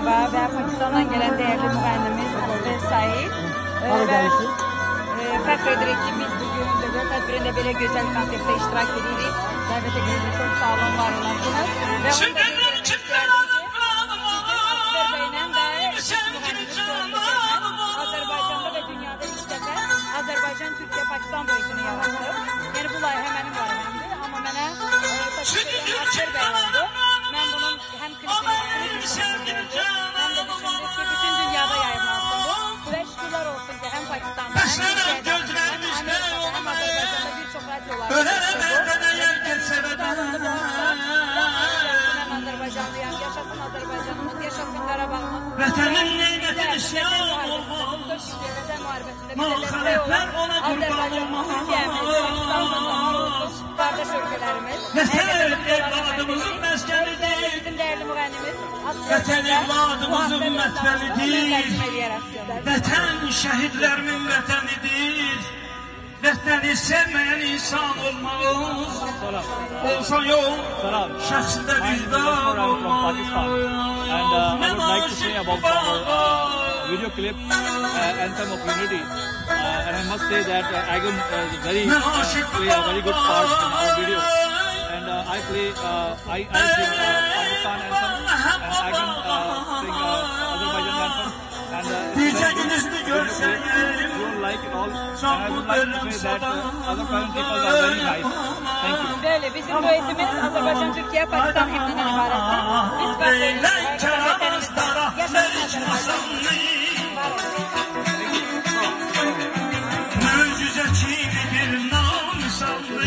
Tayba və Pakistandan gələn dəyərli müğənnimiz Abdel Said. Fəxr edirik ki, biz bugün dövlət tədbirində belə gözəl konsertdə iştirak edirik. Dəvət edirik, çox sağ olun, var olasınız. Və onu da Azərbaycanda və dünyada ilk dəfə Azərbaycan, Türkiyə, Pakistan boyutunu yarattıq. Yəni bu layihə mənim layihəmdir, amma mənə Aksər bəy oldu. Mən bunun həm klipini həm də düşündük ki, bütün dünyada yayınlansın bu. Və şükürlər olsun ki, həm Pakistanda, həm Türkiyədə, həm Amerikada, həm Azərbaycanda bir çox radiolarda Azərbaycanlıyam, yaşasın Azərbaycanımız, yaşasın Qarabağımız. Vətənin neymətini isyan olmalı. Vətən müharibəsində bizə dəstək olan Azərbaycanımız, Türkiyəmiz, Pakistanımız, qardaş ölkələrimiz. Vətən evladımızın məskənidir. Bizim dəyərli müğənnimiz Vətən evladımızın mətbəlidir. Vətən şəhidlərimin vətənidir. Vətəni sevməyən insan olmaz. Olsan yox, şəxsində vicdan olmaz. And I would like to say about our video clip, Anthem of Unity. And I must say that Agam play a very good part in our video. And I sing Pakistan anthem, and Agam sing Azerbaijan anthem. And you will like it all. And I would like to say that other foreign people are very nice. Thank you. Böyle bizim duetimiz Azerbaycan, Türkiye, Pakistan himninden ibarettir. Biz vatanımızda yaşasın Möcüzə kimi bir nam sallı